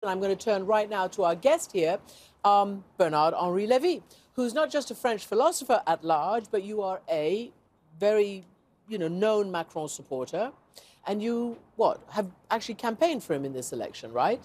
I'm going to turn right now to our guest here, Bernard-Henri Lévy, who's not just a French philosopher at large, but you are a very, known Macron supporter. And you, have actually campaigned for him in this election, right?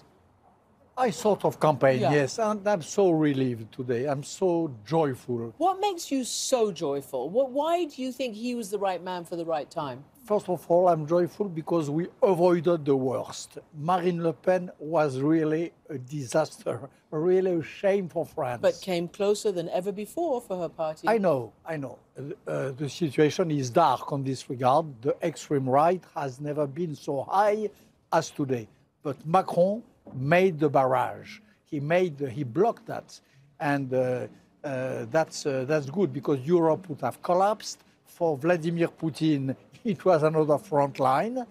I sort of campaign, Yeah. yes, and I'm so relieved today. I'm so joyful. What makes you so joyful? Why do you think he was the right man for the right time? First of all, I'm joyful because we avoided the worst. Marine Le Pen was really a disaster, really a shame for France. But came closer than ever before for her party. I know. The situation is dark on this regard. The extreme right has never been so high as today. But Macron made the barrage. He blocked that, and that's good because Europe would have collapsed. For Vladimir Putin, it was another front line.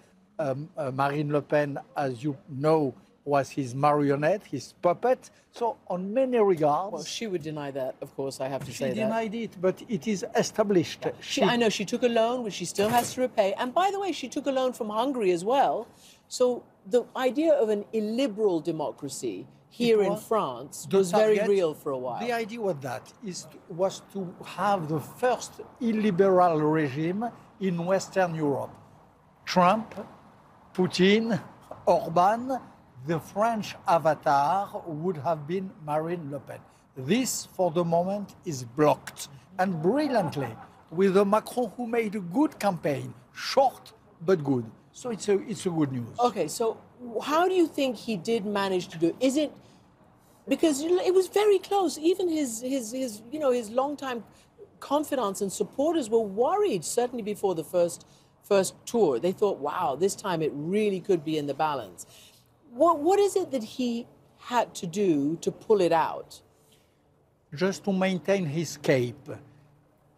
Marine Le Pen, as you know, was his marionette, his puppet. So on many regards... Well, she would deny that, of course, I have to say that. She denied it, but it is established. I know, she took a loan, which she still has to repay. And by the way, she took a loan from Hungary as well. So the idea of an illiberal democracy here in France was very real for a while. The idea was to have the first illiberal regime in Western Europe. Trump, Putin, Orban, the French avatar would have been Marine Le Pen. This, for the moment, is blocked. And brilliantly, with a Macron who made a good campaign, short but good. So it's a good news. Okay, so how do you think he did manage to do it? Is it because it was very close? Even his longtime confidants and supporters were worried, certainly before the first tour. They thought, wow, this time it really could be in the balance. What is it that he had to do to pull it out? Just to maintain his cape.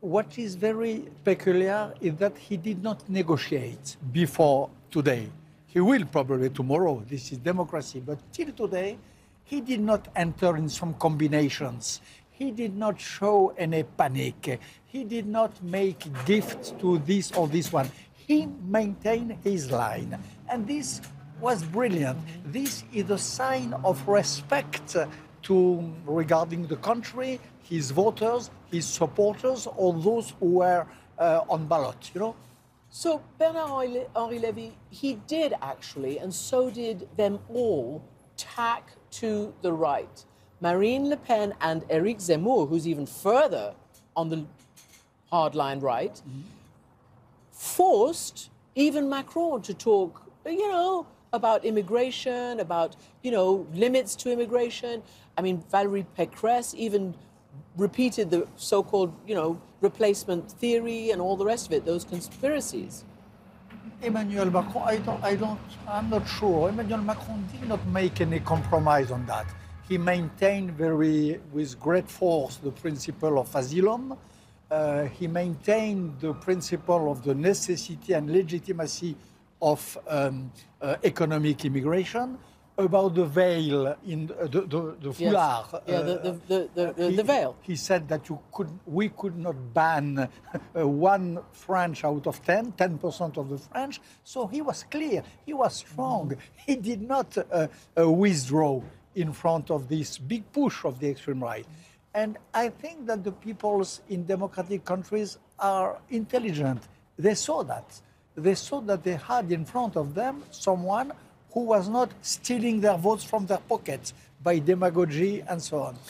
What is very peculiar is that he did not negotiate before today. He will probably tomorrow. This is democracy. But till today, he did not enter in some combinations. He did not show any panic. He did not make gifts to this or this one. He maintained his line. And this was brilliant. This is a sign of respect regarding the country, his voters, his supporters, or those who were on ballot, So Bernard-Henri Lévy, he did actually, and so did them all, tack to the right. Marine Le Pen and Éric Zemmour, who's even further on the hardline right, forced even Macron to talk, about immigration, about, limits to immigration. I mean, Valérie Pécresse even repeated the so-called, replacement theory and all the rest of it, those conspiracies. Emmanuel Macron, I'm not sure. Emmanuel Macron did not make any compromise on that. He maintained with great force the principle of asylum. He maintained the principle of the necessity and legitimacy of economic immigration. About the veil in the foulard. Yes. The veil. He said that we could not ban one French out of 10% of the French. So he was clear, he was strong. He did not withdraw in front of this big push of the extreme right. And I think that the peoples in democratic countries are intelligent. They saw that. They saw that they had in front of them someone who was not stealing their votes from their pockets by demagogy and so on.